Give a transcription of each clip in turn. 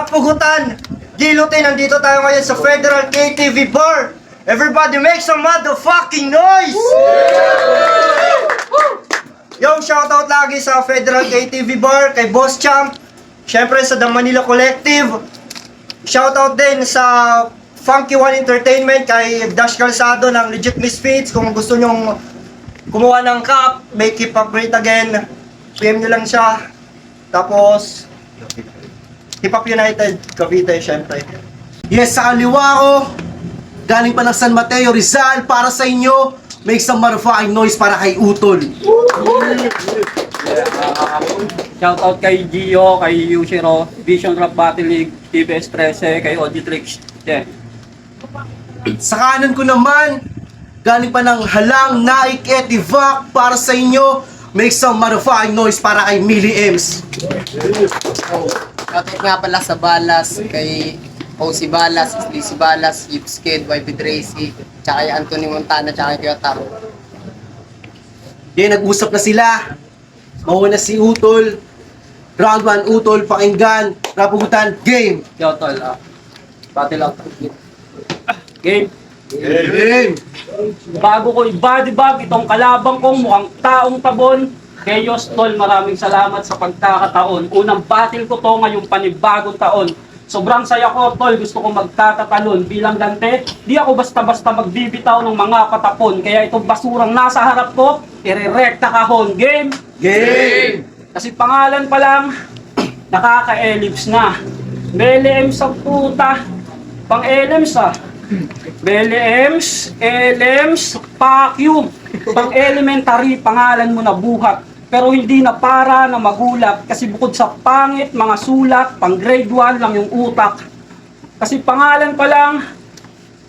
pugutan! Gilutin, nandito tayo ngayon sa Federal KTV Bar! Everybody make some motherfucking noise! Yo, shoutout lagi sa Federal KTV Bar, kay Boss Champ, syempre sa The Manila Collective. Shoutout din sa Funky One Entertainment, kay Dash Calzado ng Legit Misfits. Kung gusto nyong kumuha ng cup, make it up great again, PM nyo lang siya. Tapos, Hip Hop United, Cavite, syempre. Yes, sa kaliwa ko, galing pa ng San Mateo, Rizal, para sa inyo, make some motherfucking noise para kay Utol. Shoutout kay Gio, kay Yushiro, Vision Rap Battle League, TBS 13, kay Auditrix. Yeah. Sa kanan ko naman, galing pa ng Halang, Naik, Etivac, para sa inyo, make some motherfucking noise para kay Millie Ems. Shoutout nga pala sa Balas, kay OC Balas, Lizzy Balas, Yips Kid, YB Tracy, tsaka kay Anthony Montana, tsaka kay Kiyotaro. Yan, nag-usap na sila. Mauna si Utol. Round 1, Utol, pakinggan. Rapugutan, game! Yo, tol, battle out. Game. Game! Bago ko i-body bag itong kalabang kong mukhang taong tabon. Kayos, tol, maraming salamat sa pagkakataon. Unang battle ko to ngayong panibagong taon. Sobrang saya ko, tol. Gusto ko magtatatalon. Bilang Dante, di ako basta-basta magbibitaw ng mga patapon. Kaya itong basurang nasa harap ko, irerekta kahon. Game! Game! Kasi pangalan pa lang, nakaka-elips na. Belems sa puta. Pang-elems ah. Belems, elems, pakyum. Pang-elementary, pangalan mo na buhat. Pero hindi na para na magulat. Kasi bukod sa pangit, mga sulat, pang grade 1 lang yung utak. Kasi pangalan pa lang,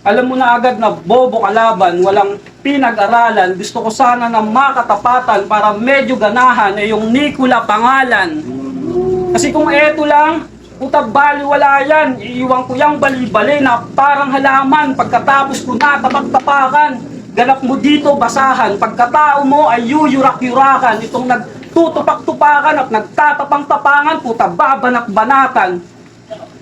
alam mo na agad na bobo kalaban, walang pinag-aralan. Gusto ko sana na makatapatan para medyo ganahan eh yung Nicola pangalan. Kasi kung eto lang, puta baliwala yan, iiwan ko yung bali-bali na parang halaman. Pagkatapos ko na tapak-tapakan, ganap mo dito basahan. Pagkatao mo ay yuyurak-yurakan. Itong nagtutupak-tupakan at nagtatapang-tapangan, puta babanak-banatan.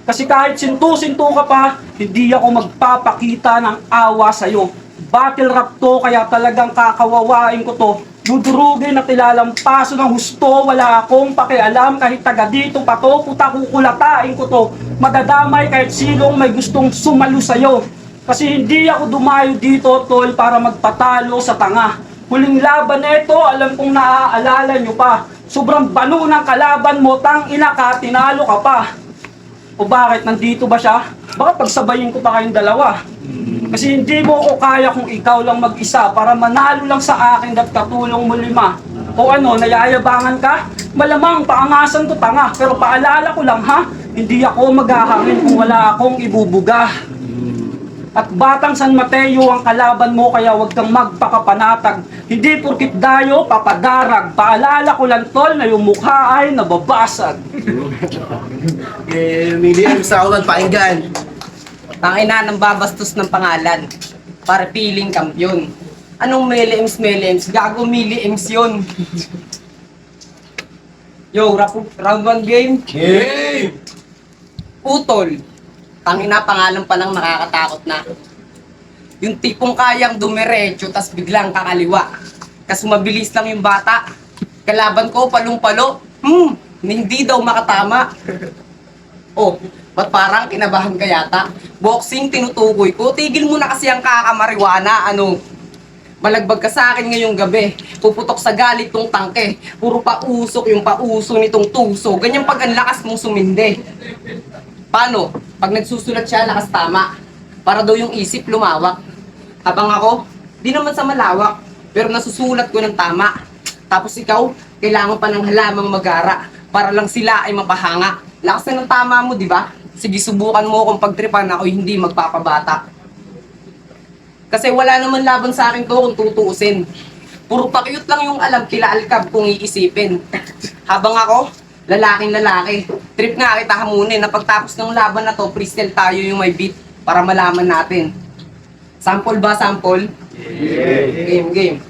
Kasi kahit sintu-sintu ka pa, hindi ako magpapakita ng awa sa'yo. Battle rap to, kaya talagang kakawawain ko to. Dudurugin at ilalampaso ng husto, wala akong pakialam kahit taga dito pa to, puta kukulatain ko to. Madadamay kahit sinong may gustong sumalo sa'yo. Kasi hindi ako dumayo dito, tol, para magpatalo sa tanga. Huling laban na ito, alam kong naaalala nyo pa. Sobrang balo ng kalaban mo, tang ina ka, tinalo ka pa. O bakit? Nandito ba siya? Baka pagsabayin ko pa kayong dalawa. Kasi hindi mo ko kaya kung ikaw lang mag-isa para manalo lang sa akin at katulong mo 5. O ano, nayayabangan ka? Malamang paangasan ko tanga. Pero paalala ko lang ha, hindi ako maghahangin kung wala akong ibubuga. At Batang San Mateo ang kalaban mo, kaya huwag kang magpakapanatag. Hindi porkit dayo, papadarag. Paalala ko lang tol na yung mukha ay nababasag. Millie Ems, raund 1, pakinggan. Tangina ng babastos ng pangalan, para piling kampyon. Anong Melems? Gago Melems yun. Yo, round 1 game. Game! Utol. Tangina, pangalan pa lang nakakatakot na. Yung tipong kayang dumiretso tas biglang kakaliwa. Kasi mabilis lang yung bata. Kalaban ko, palong-palo. Hindi daw makatama. Oh, ba't parang kinabahan ka yata? Boxing, tinutukoy ko. Tigil mo na kasi ang kakamariwana. Ano? Malagbag ka sa akin ngayong gabi. Puputok sa galit tong tangke. Puro pausok yung pauso nitong tuso. Ganyan pag ang lakas mong sumindi. Paano? Pag nagsusulat siya, lakas tama. Para daw yung isip lumawak. Habang ako, di naman sa malawak. Pero nasusulat ko ng tama. Tapos ikaw, kailangan pa ng halamang magara. Para lang sila ay mapahanga. Lakas na ng tama mo, di ba? Sige, subukan mo kung pagtripan ako hindi magpapabata. Kasi wala naman laban sa akin to kung tutuusin. Puro pakyut lang yung alam kila Alcab kung iisipin. Habang ako, lalaking lalaki. Trip nga kita hamunin na pagtapos ng laban na to, freestyle tayo yung may beat para malaman natin. Sample ba, sample? Yeah. Game.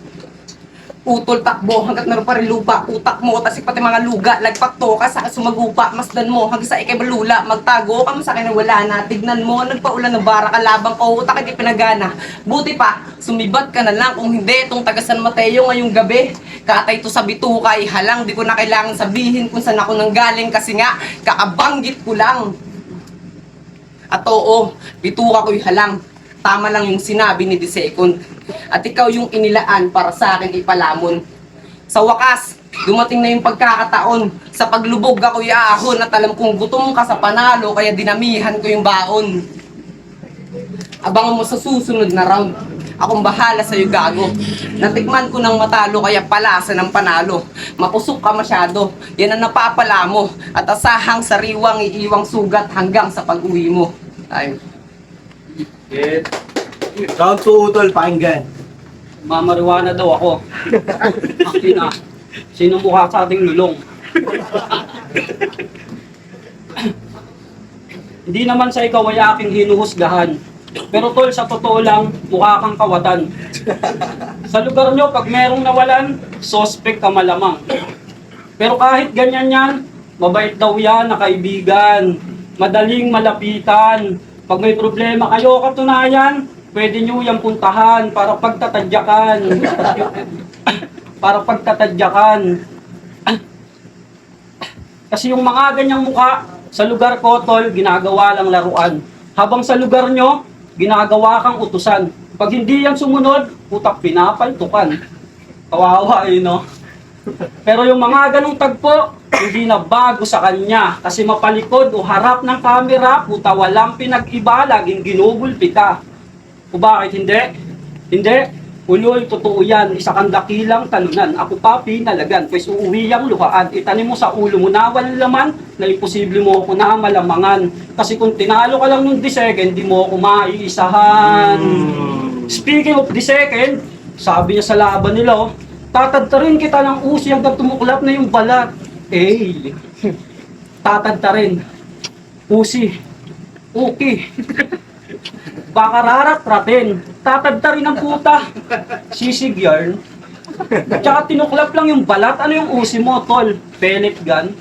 Utol takbo hanggat naroon pa rin lupa. Utak mo, tasik pati mga luga. Lagpak to ka sa sumagupa. Masdan mo hanggang sa ikay balula. Magtago ka mo sa akin na wala na. Tignan mo, nagpaulan ng bara ka labang ko. Utak hindi pinagana. Buti pa, sumibat ka na lang. Kung hindi, itong taga San Mateo ngayong gabi. Katay to sa bituka, ihalang. Di ko na kailangan sabihin kung saan ako nanggaling. Kasi nga, kakabanggit ko lang. At oo, bituka ko'y halang. Tama lang yung sinabi ni Second. At ikaw yung inilaan para sa akin ipalamon. Sa wakas, dumating na yung pagkakataon. Sa paglubog ako'y aahon at alam kong gutom ka sa panalo kaya dinamihan ko yung baon. Abangan mo sa susunod na round. Akong bahala sa'yo gago. Natikman ko ng matalo kaya palasa ng panalo. Mapusok ka masyado, yan ang napapala mo. At asahang sariwang iiwang sugat hanggang sa pag-uwi mo. Ay. Round 2, Utol, pakinggan. Mamariwana daw ako. Akin na. Sino mukha sa ating lulong? Hindi naman sa ikaw ay aking hinuhusgahan. Pero tol, sa totoo lang, mukha kang kawatan. Sa lugar nyo, pag merong nawalan, suspect ka malamang. Pero kahit ganyan yan, mabait daw yan na kaibigan. Madaling malapitan. Pag may problema kayo, katunayan, pwede nyo yung puntahan para pagtatadyakan. Para pagtatadyakan. Kasi yung mga ganyang mukha, sa lugar ko, tol, ginagawa lang laruan. Habang sa lugar nyo, ginagawa kang utusan. Pag hindi yan sumunod, putak pinapaltukan. Kawawa eh, no? Pero yung mga ganong tagpo, hindi na bago sa kanya. Kasi mapalikod o harap ng kamera, puta walang pinag-iba, laging ginugulpi ka. O bakit hindi? Hindi. Uloy, totoo yan. Isa kang dakilang talunan. Ako pa pinalagan. Pues uuwi ang luhaan. Itanim mo sa ulo mo na walang laman na imposible mo ako na malamangan. Kasi kung tinalo ka lang nung the second, di mo ako maiisahan. Speaking of the second, sabi niya sa laban nila, oh, tatadtarin kita ng usi hanggang tumuklap na yung balat. Eh, tatadtarin. Usi. Okay. Baka raratratin. Tatadtarin ng puta. Sisig yarn. Tsaka tinuklap lang yung balat. Ano yung usi mo, tol? Pellet gun?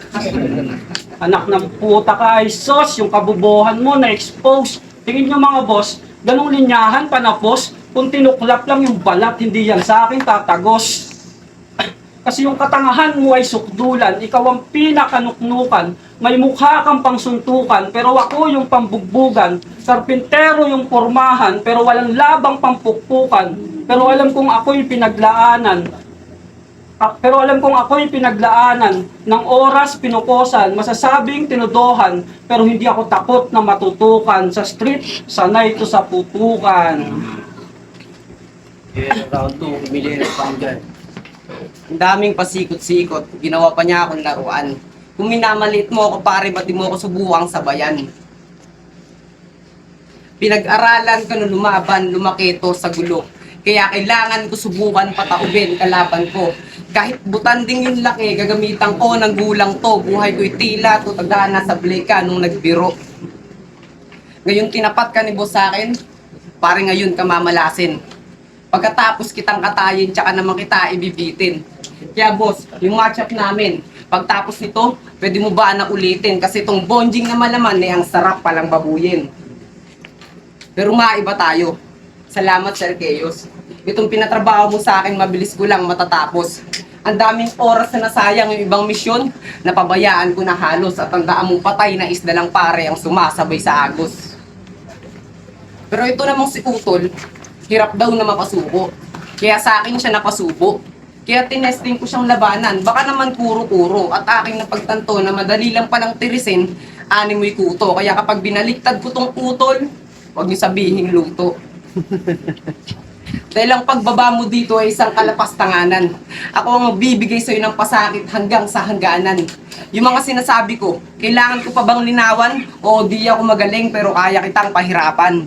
Anak ng puta ka ay sos. Yung kabubuhan mo na-expose. Tingin nyo mga boss, ganong linyahan panapos. Kung tinuklap lang yung balat, hindi yan sa akin tatagos. Kasi yung katangahan mo ay sukdulan. Ikaw ang pinakanuknukan. May mukha kang pangsuntukan, pero ako yung pambugbugan. Karpintero yung pormahan, pero walang labang pampukpukan. Pero alam kong ako'y pinaglaanan. Pero alam kong ako'y pinaglaanan. Ng oras pinukosan, masasabing tinudohan. Pero hindi ako takot na matutukan. Sa street, sanay ito sa putukan. Round 2, pumili ng pakinggan. Ang daming pasikot-sikot, ginawa pa niya akong laruan. Kung minamalit mo ako pare, ba't di mo ako subuang sabayan? Pinag-aralan ka nung lumaban, lumakito sa gulo. Kaya kailangan ko subukan pataubin kalaban ko. Kahit butanding yung laki, gagamitan ko ng gulang to. Buhay ko'y tila, tutagana sa bleka nung nagbiro. Ngayon tinapat ka ni boss sa akin, pare ngayon ka mamalasin. Pagkatapos kitang katayin, tsaka naman kita ibibitin. Kaya boss, yung matchup namin, pagtapos nito, pwede mo ba na ulitin? Kasi itong bonjing na malaman ay ang sarap palang babuyin. Pero maiba tayo. Salamat Sir Keos. Itong pinatrabaho mo sa akin, mabilis ko lang matatapos. Ang daming oras na nasayang yung ibang misyon, napabayaan ko na halos at ang daan mong patay na isda lang pare ang sumasabay sa agos. Pero ito namang si Utol, hirap daw na mapasuko. Kaya sa akin siya napasubo. Kaya tinesting ko siyang labanan. Baka naman kuro-kuro. At aking napagtanto na madali lang palang tirisin, animoy kuto. Kaya kapag binaliktad ko tong utol, huwag niyo sabihin luto. Dahil ang pagbaba mo dito ay isang kalapastanganan. Ako ang magbibigay sa'yo ng pasakit hanggang sa hangganan. Yung mga sinasabi ko, kailangan ko pa bang linawan? O di ako magaling pero kaya kitang pahirapan.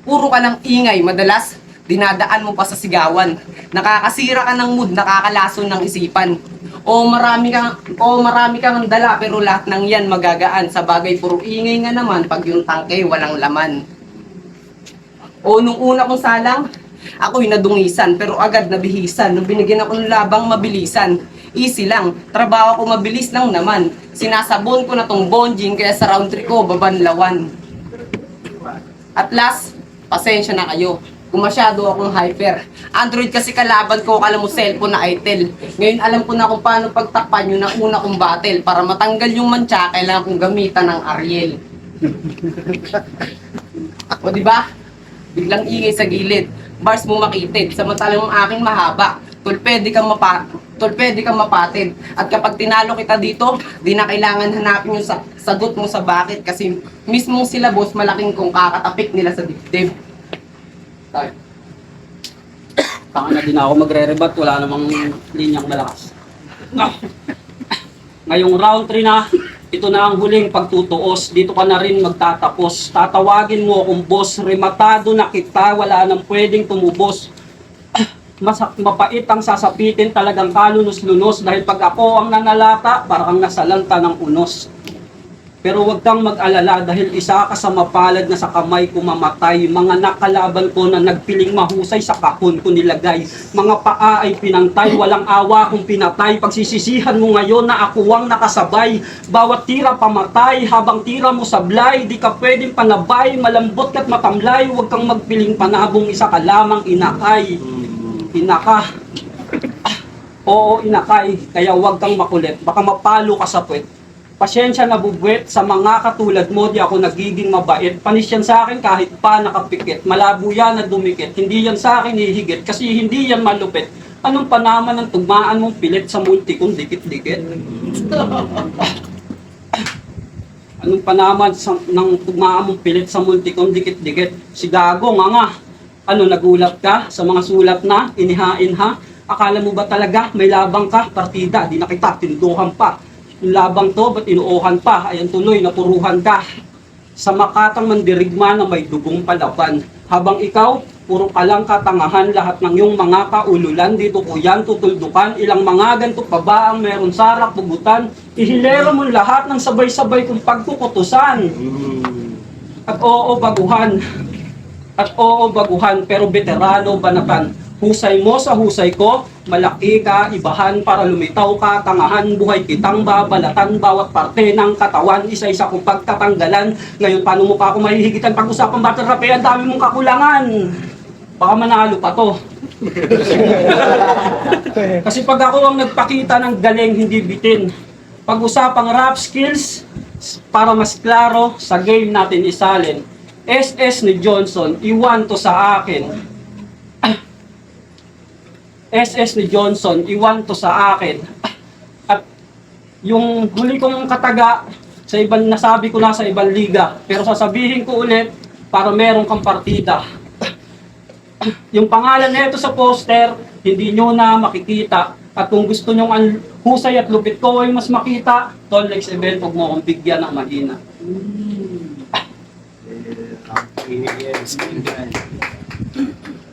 Puro ka ng ingay, madalas dinadaan mo pa sa sigawan. Nakakasira ka ng mood, nakakalason ng isipan. O marami kang dala pero lahat ng yan magagaan. Sa bagay puro ingay nga naman pag yung tangke walang laman. O nung una kong salang, Ako'y nadungisan pero agad nabihisan. Nung binigyan ako ng labang mabilisan, easy lang, trabaho ko mabilis lang naman. Sinasabon ko na tong bonjing kaya sa round 3 ko babanlawan. At last, pasensya na kayo. Kung masyado akong hyper. Android kasi kalaban ko, kala mo cellphone na Itel. Ngayon alam ko na kung paano pagtakpan yung nauna kong battle. Para matanggal yung mantsa, kailangan kong gamitan ng Ariel. O diba? Biglang ingay sa gilid. Bars mo makitid. Samantalang ang aking mahaba. Pwede kang mapatid. At kapag tinalo kita dito, di na kailangan hanapin yung sagot mo sa bakit. Kasi mismong sila boss, malaking kung kakatapik nila sa dibdib. Tanga na din ako magre-rebat, wala namang linyang malakas. Ngayong round 3 na, ito na ang huling pagtutuos. Dito ka na rin magtatapos. Tatawagin mo akong boss, rematado na kita, wala nang pwedeng tumubos. Mapait ang sasapitin, talagang kalunos-lunos. Dahil pag ako ang nanalata, parang nasalanta ng unos. Pero huwag kang mag-alala dahil isa ka sa mapalad na sa kamay ko mamatay. Mga nakalaban ko na nagpiling mahusay sa kahon ko nilagay. Mga paa ay pinantay, walang awa kung pinatay. Pagsisisihan mo ngayon na ako ang nakasabay. Bawat tira pamatay, habang tira mo sablay. Di ka pwedeng panabay, malambot ka't matamlay. Huwag kang magpiling panabong, isa ka lamang inakay. Inaka. Oo, inakay. Kaya huwag kang makulit, baka mapalo ka sa puwet. Pasyensya na bubwet, sa mga katulad mo di ako nagiging mabait. Panis yan sa akin kahit pa nakapikit. Malabo yan na dumikit, hindi yan sa akin hihigit kasi hindi yan malupit. Anong panaman ng tugmaan mong pilit sa multi kong dikit-dikit? Anong panaman ng tugmaan mong pilit sa multi kong dikit-dikit? Si Gago nga. Ano, nagulat ka sa mga sulat na inihain ha? Akala mo ba talaga may labang ka? Partida, di na kita tinduhan pa. Yung labang to, ba't inuuhan pa? Ayan tuloy, napuruhan ka. Sa makatang mandirigma na may dugong palaban. Habang ikaw, puro ka lang katangahan. Lahat ng iyong mga kaululan, dito ko yan tutuldukan. Ilang mga ganito pa ba ang meron sarak, pugutan? Ihilera mo lahat ng sabay-sabay kong pagkukutusan. At oo, baguhan, pero veterano banatan. Husay mo sa husay ko, malaki ka, ibahan para lumitaw ka, tangahan, buhay kitang babalatan, bawat parte ng katawan, isa-isa kong pagtatanggalan. Ngayon, paano mo pa ako mahihigitan pag-usapang battle rap? Ang dami mong kakulangan. Baka manalo pa to. Kasi pag ako ang nagpakita ng galing, hindi bitin. Pag-usapang rap skills, para mas klaro, sa game natin isalin. SS ni Johnson, iwan to sa akin. SS ni Johnson, iwan to sa akin. At yung huli kong kataga, sa ibang nasabi ko na sa ibang liga. Pero sasabihin ko ulit, para meron kang partida. Yung pangalan nito sa poster, hindi nyo na makikita. At kung gusto nyo ang husay at lupit ko ay mas makita, Tol next event, huwag mo akong bigyan ng mahina.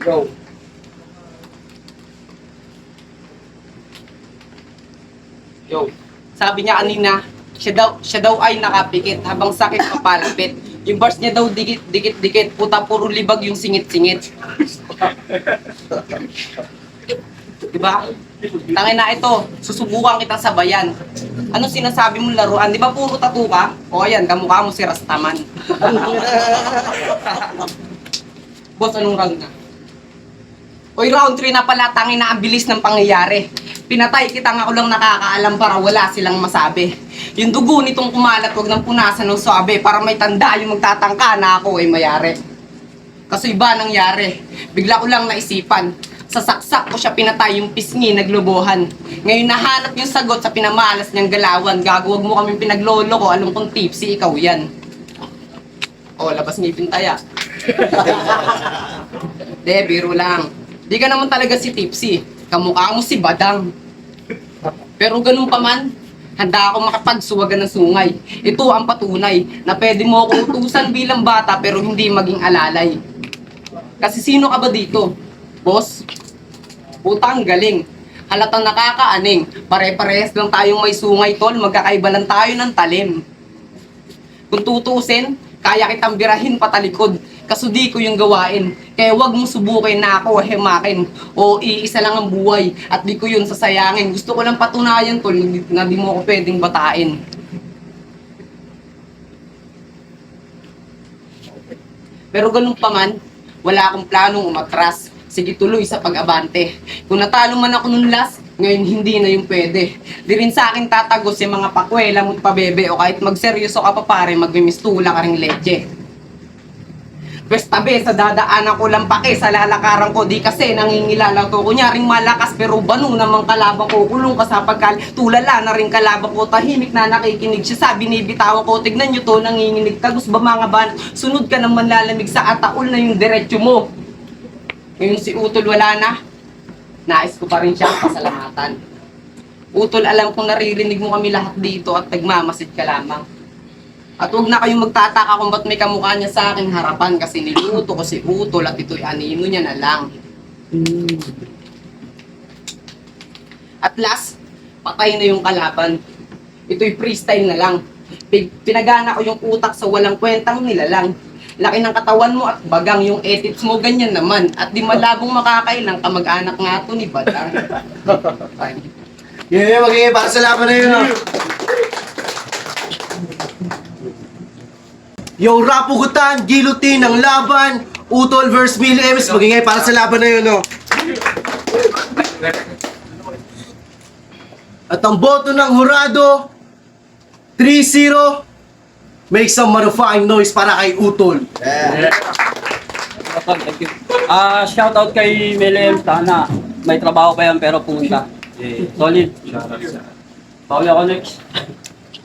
Go. Yo, sabi niya kanina, siya daw ay nakapikit habang sakit papalapit. Yung bars niya daw dikit, puta puro libag yung singit-singit. Diba? Tangin na ito, susubukan kita sabayan. Anong sinasabi mong laruan? Di ba puro tattoo ka? O ayan, kamukha mo si Rastaman. Boss, anong round na? Oy, round 3 na pala, tangin na ang bilis ng pangyayari. Pinatay kita nga ako lang nakakaalam para wala silang masabi. Yung dugo nitong kumalat, wag nang punasan ng swabe para may tanda yung magtatangka na ako ay mayari. Kasi iba nangyari, bigla ko lang naisipan. Sa saksak ko siya pinatay yung pisngi naglobohan. Ngayon nahanap yung sagot sa pinamalas niyang galawan. Gago, wag mo kaming pinaglolo ko, alam kong tipsy, ikaw yan. O, labas ngipin taya. De, biro lang. Di ka naman talaga si tipsy. Kamukha mo si Badang. Pero ganun pa man, handa ako makapagsuwagan ng sungay. Ito ang patunay na pwede mo ako utusan bilang bata pero hindi maging alalay. Kasi sino ka ba dito? Boss? Putang galing. Halatang nakakaaning. Pare-parehas lang tayong may sungay, tol. Magkakaiba lang tayo ng talim. Kung tutusin, kaya kitang birahin patalikod. kasudi ko yung gawain. Kaya wag mong subukin na ako hemakin o iisa lang ang buhay at di ko yun sasayangin. Gusto ko lang patunayan tol na di mo ako pwedeng batain. Pero ganun pa man, wala akong planong umatras. Sige tuloy sa pag-abante. Kung natalo man ako nung last, ngayon hindi na yung pwede. Di rin sa akin tatagos yung mga pakwela mo't pabebe o kahit magseryoso ka pa pare, magmimistula ka ring leche. Pwes tabi, sa dadaanan ko lang pake, sa lalakaran ko, di kasi nangingilala to. Kunyaring malakas pero banu namang kalabang ko, kulong ka sa pagkal, tulala na rin kalabang ko, tahimik na nakikinig siya, sabi ni bitawan ko, tignan nyo to, nanginginig, tagus ba mga ban, sunod ka naman lalamig sa ataol na yung diretsyo mo. Ngayon si Utol wala na, nais ko pa rin siyang pasalamatan. Utol, alam kong naririnig mo kami lahat dito at nagmamasid ka lamang. At huwag na kayong magtataka kung ba't may kamukha niya sa aking harapan kasi niluto ko si Utol at ito'y anino niya na lang. At last, patay na yung kalaban. Ito'y freestyle na lang. Pinagana ko yung utak sa walang kwentang nilalang. Laki ng katawan mo at bagang yung edits mo, ganyan naman. At di malabong makakailang kamag-anak nga to ni Badang. Yeah, magiging para sa laban na yun. Yo, rapugutan, guillotine ng laban, Utol vs. Mili Ems, magingay para sa laban na yun, no? At ang boto ng hurado, 3-0, make some marufang noise para kay Utol. Shoutout kay Melem, sana may trabaho pa yan pero punta. Solid. Pauli ako next.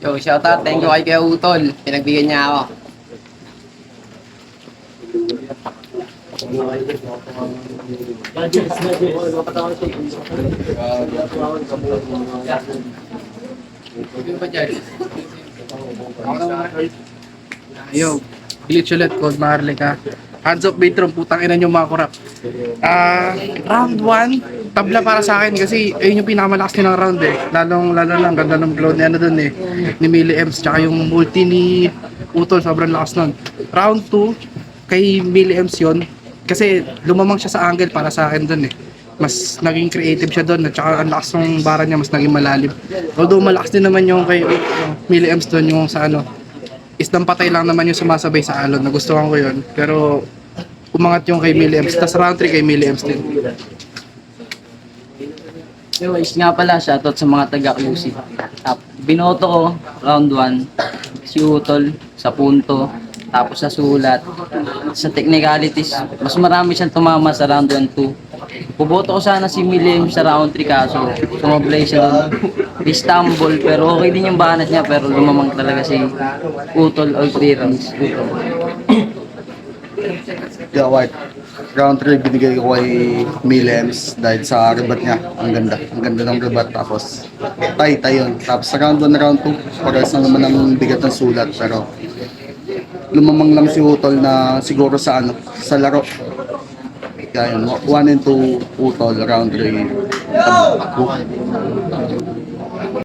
Yo, shoutout, thank you kay Utol. Pinagbigyan niya ako. Yo, glitch ulit, Cold Maharlika. Hands up, Batron, putang ina nyo mga kurap. Round 1, tabla para sa akin kasi ayun yung pinakamalakas nilang round eh. Lalo lang, ganda ng glow ni ano dun eh, ni Mili Ems, tsaka yung multi ni Utol, sobrang lakas nun. Round 2, kay Mili Ems yun, kasi lumamang siya sa angle para sa akin dun eh. Mas naging creative siya doon at saka ang lakas ng bara niya, mas naging malalim. Although malakas din naman yung kay Mili Ems doon, yung sa ano, isdang patay lang naman yung sumasabay sa alon, nagustuhan ko yun. Pero umangat yung kay Mili Ems, tas round 3 kay Mili Ems din. Yo, is nga pala, shoutout sa mga taga-QC. Binoto ko, round 1, si Utol, sa punto, tapos sa sulat. Sa technicalities, mas marami siyang tumama sa round 1-2. Puboto ko sana si Milim sa round 3 kaso sumablay siya doon. Istanbul, pero okay din yung banat niya, pero lumamang talaga si Utol all 3 rounds. Yeah, White. Round 3 binigay ko kay Milems dahil sa rebat niya. Ang ganda. Ang ganda ng rebat. Tapos tay yun. Tapos sa round 1 na round 2, parehas na naman ang bigat ng sulat. Pero lumamang lang si Utol na siguro sa ano, sa laro. Kaya yun, 1 and 2 Utol, round 3.